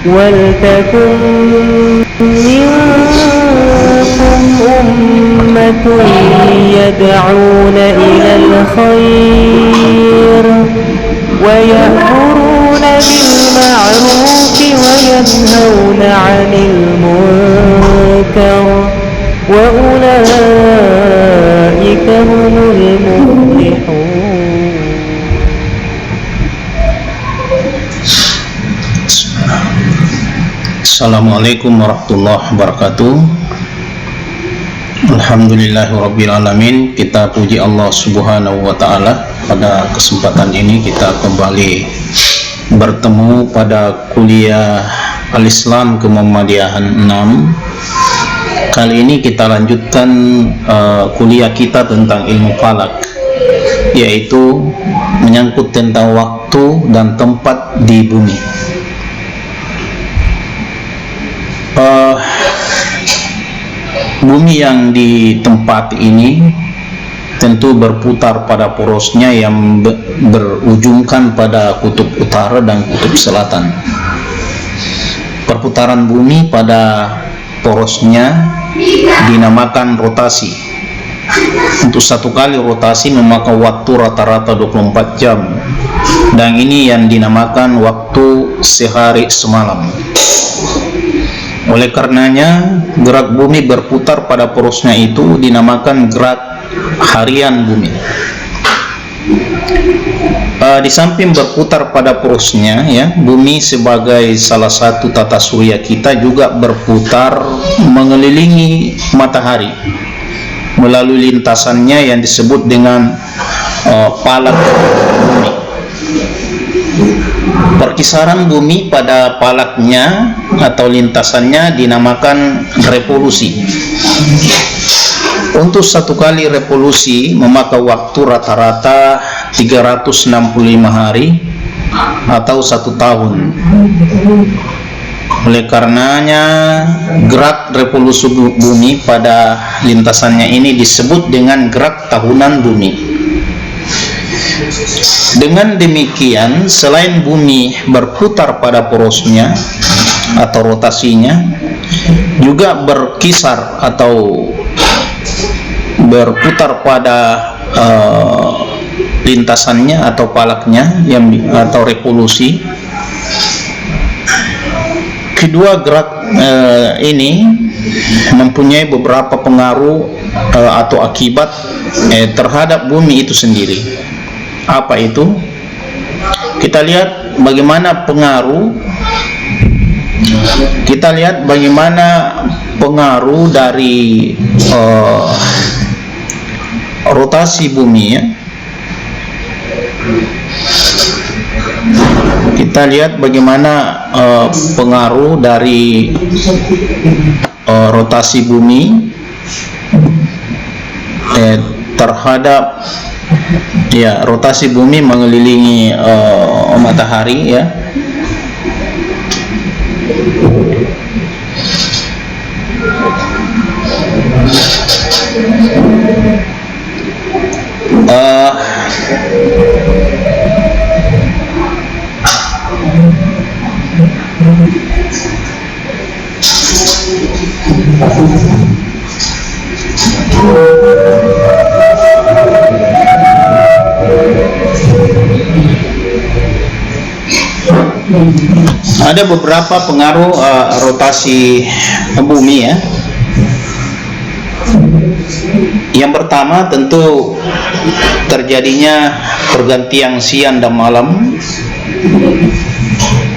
ولتكن منكم أمة يدعون إلى الخير ويأمرون بالمعروف وينهون عن المنكر وأولئك هم المفلحون. Assalamualaikum warahmatullahi wabarakatuh. Alhamdulillahirrabbilalamin. Kita puji Allah subhanahu wa ta'ala. Pada kesempatan ini kita kembali bertemu pada kuliah Al-Islam Kemuhammadiyahan 6. Kali ini kita lanjutkan kuliah kita tentang ilmu falak, yaitu menyangkut tentang waktu dan tempat di bumi. Bumi yang ditempati ini tentu berputar pada porosnya yang berujungkan pada kutub utara dan kutub selatan. Perputaran bumi pada porosnya dinamakan rotasi. Untuk satu kali rotasi memakan waktu rata-rata 24 jam, dan ini yang dinamakan waktu sehari semalam. Oleh karenanya, gerak bumi berputar pada porosnya itu dinamakan gerak harian bumi. Di samping berputar pada porosnya, ya, bumi sebagai salah satu tata surya kita juga berputar mengelilingi matahari melalui lintasannya yang disebut dengan palak bumi. Perkisaran bumi pada palaknya atau lintasannya dinamakan revolusi. Untuk satu kali revolusi memakan waktu rata-rata 365 hari atau 1 tahun. Oleh karenanya, gerak revolusi bumi pada lintasannya ini disebut dengan gerak tahunan bumi. Dengan demikian, selain bumi berputar pada porosnya atau rotasinya, juga berkisar atau berputar pada lintasannya atau palaknya atau revolusi. Kedua gerak ini mempunyai beberapa pengaruh atau akibat terhadap bumi itu sendiri. Apa itu? Kita lihat bagaimana pengaruh dari rotasi bumi, ya. Kita lihat bagaimana pengaruh dari rotasi bumi terhadap, ya, rotasi bumi mengelilingi matahari, ya. Ada beberapa pengaruh rotasi bumi, ya. Yang pertama tentu terjadinya pergantian siang dan malam.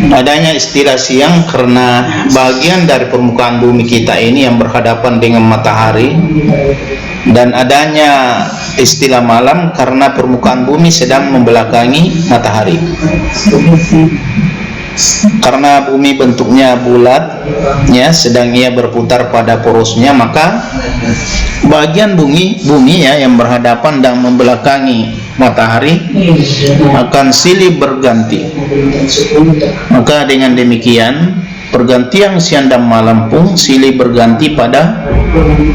Adanya istilah siang karena bagian dari permukaan bumi kita ini yang berhadapan dengan matahari, dan adanya istilah malam karena permukaan bumi sedang membelakangi matahari. Karena bumi bentuknya bulat, ya, sedang ia berputar pada porosnya, maka bagian bumi, ya, yang berhadapan dan membelakangi matahari akan silih berganti. Maka dengan demikian, pergantian siang dan malam pun silih berganti pada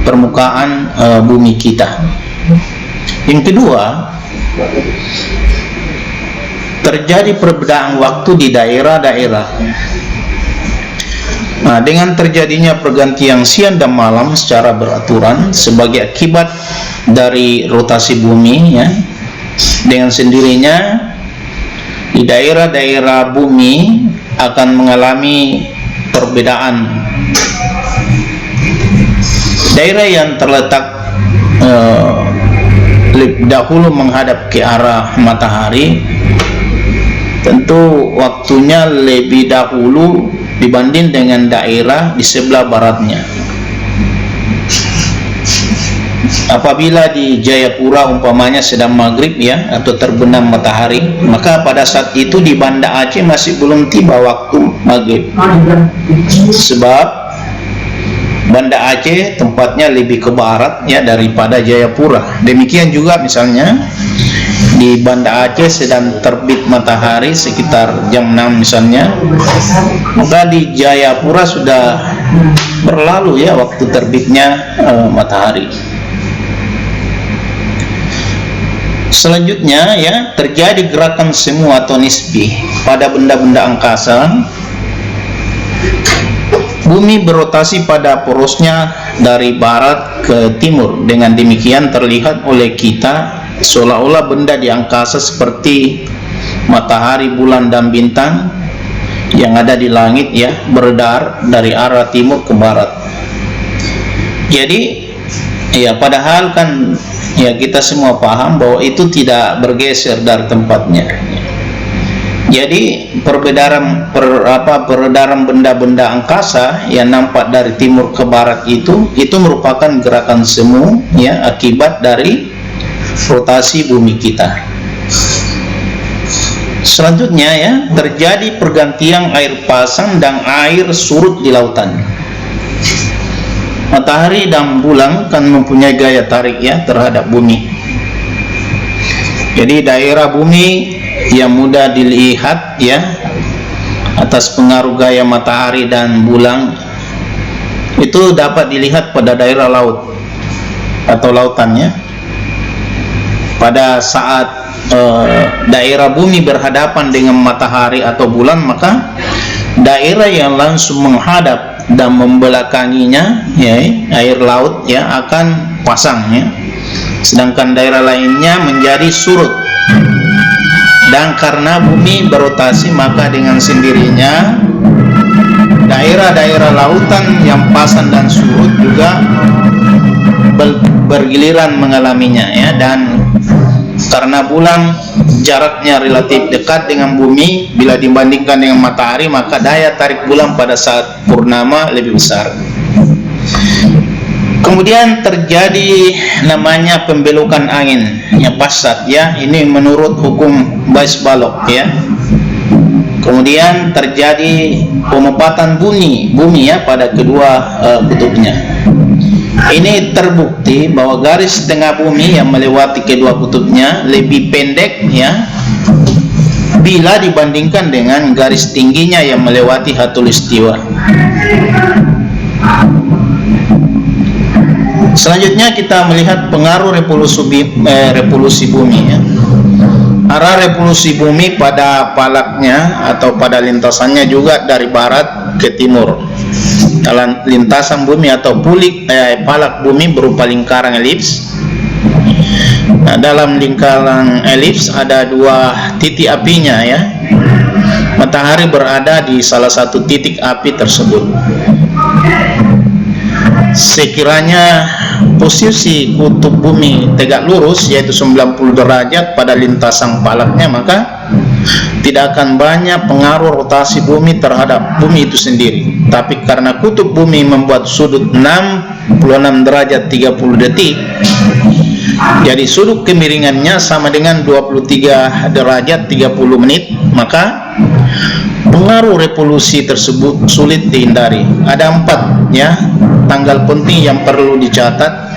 permukaan bumi kita. Yang kedua, terjadi perbedaan waktu di daerah-daerah. Nah, dengan terjadinya pergantian siang dan malam secara beraturan sebagai akibat dari rotasi bumi, ya, dengan sendirinya di daerah-daerah bumi akan mengalami perbedaan. Daerah yang terletak dahulu menghadap ke arah matahari tentu waktunya lebih dahulu dibanding dengan daerah di sebelah baratnya. Apabila di Jayapura umpamanya sedang maghrib, ya, atau terbenam matahari, maka pada saat itu di Banda Aceh masih belum tiba waktu maghrib, sebab Banda Aceh tempatnya lebih ke barat, ya, daripada Jayapura. Demikian juga misalnya di Banda Aceh sedang terbit matahari sekitar jam 6 misalnya, maka di Jayapura sudah berlalu, ya, waktu terbitnya matahari. Selanjutnya, ya, terjadi gerakan semu atau nisbi pada benda-benda angkasa. Bumi berotasi pada porosnya dari barat ke timur. Dengan demikian terlihat oleh kita seolah-olah benda di angkasa seperti matahari, bulan, dan bintang yang ada di langit, ya, beredar dari arah timur ke barat. Jadi, ya, padahal kan, ya, kita semua paham bahwa itu tidak bergeser dari tempatnya. Jadi peredaran benda-benda angkasa yang nampak dari timur ke barat itu merupakan gerakan semu, ya, akibat dari rotasi bumi kita. Selanjutnya, ya, terjadi pergantian air pasang dan air surut di lautan. Matahari dan bulan kan mempunyai gaya tarik, ya, terhadap bumi. Jadi daerah bumi yang mudah dilihat, ya, atas pengaruh gaya matahari dan bulan itu dapat dilihat pada daerah laut atau lautannya. Pada saat daerah bumi berhadapan dengan matahari atau bulan, maka daerah yang langsung menghadap dan membelakanginya, ya, air laut, ya, akan pasang, ya, sedangkan daerah lainnya menjadi surut. Dan karena bumi berotasi, maka dengan sendirinya daerah-daerah lautan yang pasang dan surut juga bergiliran mengalaminya, ya. Dan karena bulan jaraknya relatif dekat dengan bumi bila dibandingkan dengan matahari, maka daya tarik bulan pada saat purnama lebih besar. Kemudian terjadi namanya pembelokan angin yang pasat, ya, ini menurut hukum Weis-Balog, ya. Kemudian terjadi pemepatan bumi, ya, pada kedua kutubnya. Ini terbukti bahwa garis tengah bumi yang melewati kedua kutubnya lebih pendek, ya, bila dibandingkan dengan garis tingginya yang melewati khatulistiwa. Selanjutnya kita melihat pengaruh revolusi bumi, ya. Arah revolusi bumi pada palaknya atau pada lintasannya juga dari barat ke timur. Dalam lintasan bumi atau palak bumi berupa lingkaran elips. Nah, dalam lingkaran elips ada dua titik apinya, ya. Matahari berada di salah satu titik api tersebut. Sekiranya posisi kutub bumi tegak lurus, yaitu 90 derajat pada lintasan palaknya, maka tidak akan banyak pengaruh rotasi bumi terhadap bumi itu sendiri. Tapi karena kutub bumi membuat sudut 66 derajat 30 detik, jadi sudut kemiringannya sama dengan 23 derajat 30 menit, maka pengaruh revolusi tersebut sulit dihindari. Ada 4, ya, tanggal penting yang perlu dicatat.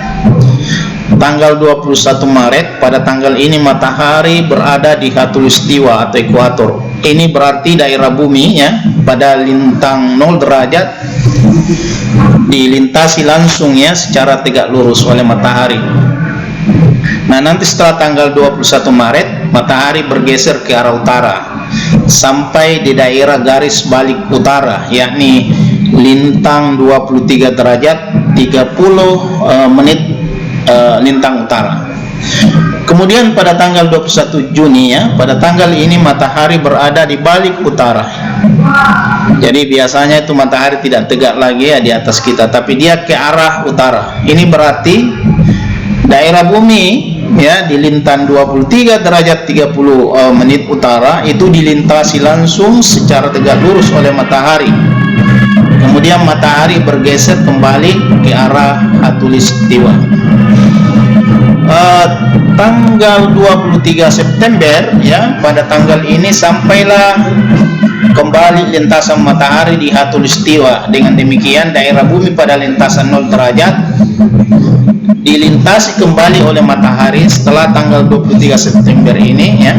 Tanggal 21 Maret, pada tanggal ini matahari berada di khatulistiwa atau ekuator. Ini berarti daerah bumi, ya, pada lintang 0 derajat dilintasi langsung, ya, secara tegak lurus oleh matahari. Nah, nanti setelah tanggal 21 Maret matahari bergeser ke arah utara sampai di daerah garis balik utara, yakni lintang 23 derajat 30 menit lintang utara. Kemudian pada tanggal 21 Juni ya, pada tanggal ini matahari berada di balik utara. Jadi biasanya itu matahari tidak tegak lagi ya di atas kita, tapi dia ke arah utara. Ini berarti daerah bumi ya di lintang 23 derajat 30 menit utara itu dilintasi langsung secara tegak lurus oleh matahari. Kemudian matahari bergeser kembali ke arah khatulistiwa. Tanggal 23 September ya, pada tanggal ini sampailah kembali lintasan matahari di khatulistiwa. Dengan demikian daerah bumi pada lintasan 0 derajat dilintasi kembali oleh matahari setelah tanggal 23 September ini ya.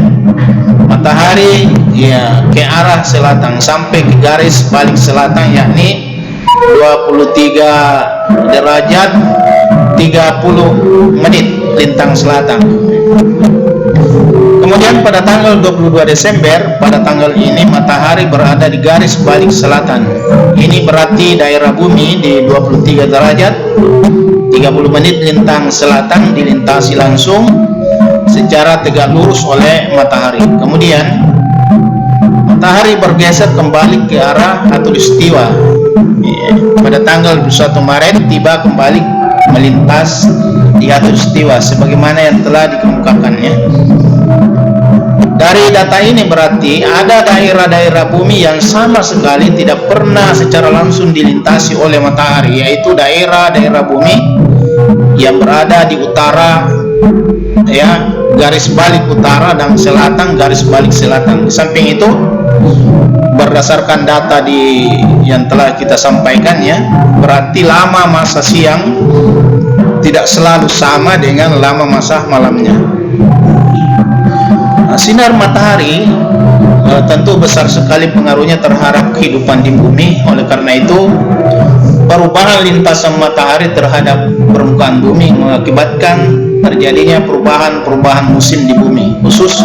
Matahari ya ke arah selatan sampai ke garis balik selatan, yakni 23 derajat 30 menit lintang selatan. Kemudian pada tanggal 22 Desember pada tanggal ini matahari berada di garis balik selatan. Ini berarti daerah bumi di 23 derajat 30 menit lintang selatan dilintasi langsung secara tegak lurus oleh matahari. Kemudian matahari bergeser kembali ke arah khatulistiwa. Pada tanggal 21 Maret tiba kembali melintas di khatulistiwa sebagaimana yang telah dikemukakannya. Dari data ini berarti ada daerah-daerah bumi yang sama sekali tidak pernah secara langsung dilintasi oleh matahari, yaitu daerah-daerah bumi yang berada di utara ya, garis balik utara, dan selatan, garis balik selatan. Di samping itu berdasarkan data yang telah kita sampaikan ya, berarti lama masa siang tidak selalu sama dengan lama masa malamnya. Sinar matahari tentu besar sekali pengaruhnya terhadap kehidupan di bumi. Oleh karena itu perubahan lintasan matahari terhadap permukaan bumi mengakibatkan terjadinya perubahan musim di bumi, khusus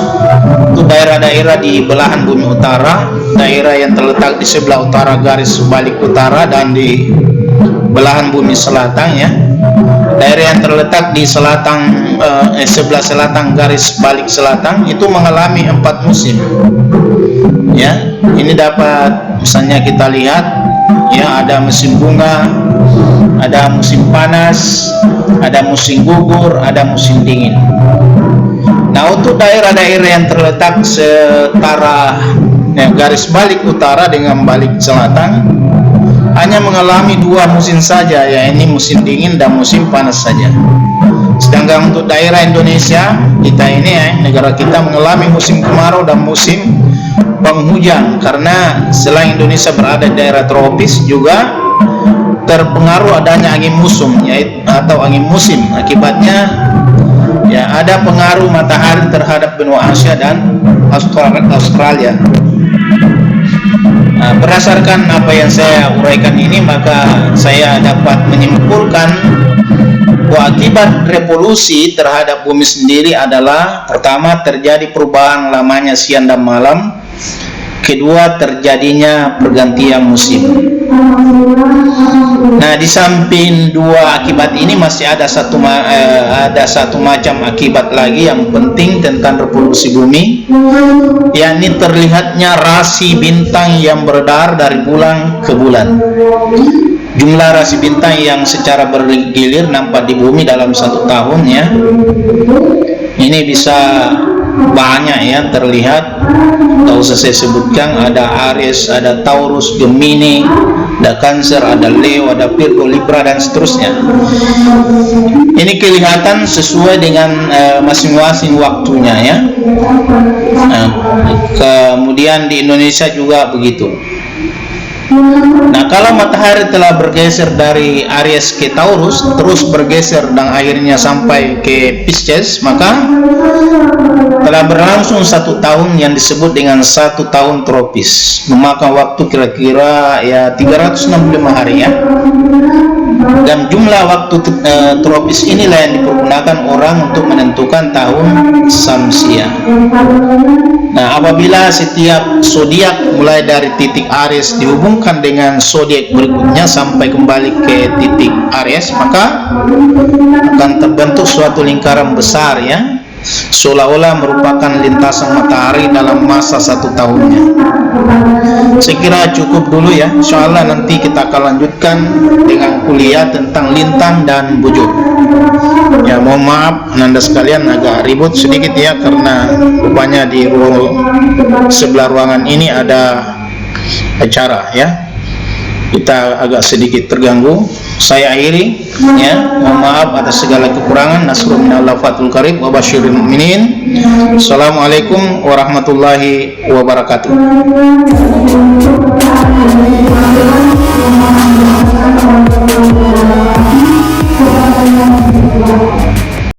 untuk daerah-daerah di belahan bumi utara, daerah yang terletak di sebelah utara garis balik utara dan di belahan bumi selatan ya. Daerah yang terletak di sebelah selatan garis balik selatan itu mengalami 4 musim. Ya, ini dapat misalnya kita lihat ya, ada musim bunga, ada musim panas, ada musim gugur, ada musim dingin. Nah, untuk daerah-daerah yang terletak setara ya, garis balik utara dengan balik selatan hanya mengalami 2 musim saja, yaitu musim dingin dan musim panas saja. Sedangkan untuk daerah Indonesia kita ini negara kita mengalami musim kemarau dan musim penghujan, karena selain Indonesia berada di daerah tropis juga terpengaruh adanya angin musim atau angin musim. Akibatnya ya ada pengaruh matahari terhadap benua Asia dan Australia. Nah, berdasarkan apa yang saya uraikan ini, maka saya dapat menyimpulkan bahwa akibat revolusi terhadap bumi sendiri adalah: pertama, terjadi perubahan lamanya siang dan malam; kedua, terjadinya pergantian musim. Nah, di samping 2 akibat ini masih ada satu macam akibat lagi yang penting tentang revolusi bumi, yakni terlihatnya rasi bintang yang beredar dari bulan ke bulan. Jumlah rasi bintang yang secara bergilir nampak di bumi dalam 1 tahun ya, ini bisa banyak ya terlihat. Tak usah saya sebutkan, ada Aries, ada Taurus, Gemini, ada Cancer, ada Leo, ada Virgo, Libra, dan seterusnya. Ini kelihatan sesuai dengan masing-masing waktunya ya. Kemudian di Indonesia juga begitu. Nah, kalau matahari telah bergeser dari Aries ke Taurus, terus bergeser dan akhirnya sampai ke Pisces, maka telah berlangsung 1 tahun yang disebut dengan 1 tahun tropis, memakan waktu kira-kira ya 365 hari ya. Dan jumlah waktu tropis inilah yang dipergunakan orang untuk menentukan tahun Syamsiah. Nah, apabila setiap zodiak mulai dari titik Aries dihubungkan dengan zodiak berikutnya sampai kembali ke titik Aries, maka akan terbentuk suatu lingkaran besar, ya, seolah-olah merupakan lintasan matahari dalam masa 1 tahunnya. Saya kira cukup dulu, ya. Insyaallah nanti kita akan lanjutkan dengan kuliah tentang lintang dan bujur. Ya, mohon maaf Anda sekalian agak ribut sedikit, ya, karena rupanya di sebelah ruangan ini ada acara, ya. Kita agak sedikit terganggu. Saya akhiri, ya. Mohon maaf atas segala kekurangan. Nasrul minallah fatul qarib wa basyiril mu'minin. Assalamualaikum warahmatullahi wabarakatuh.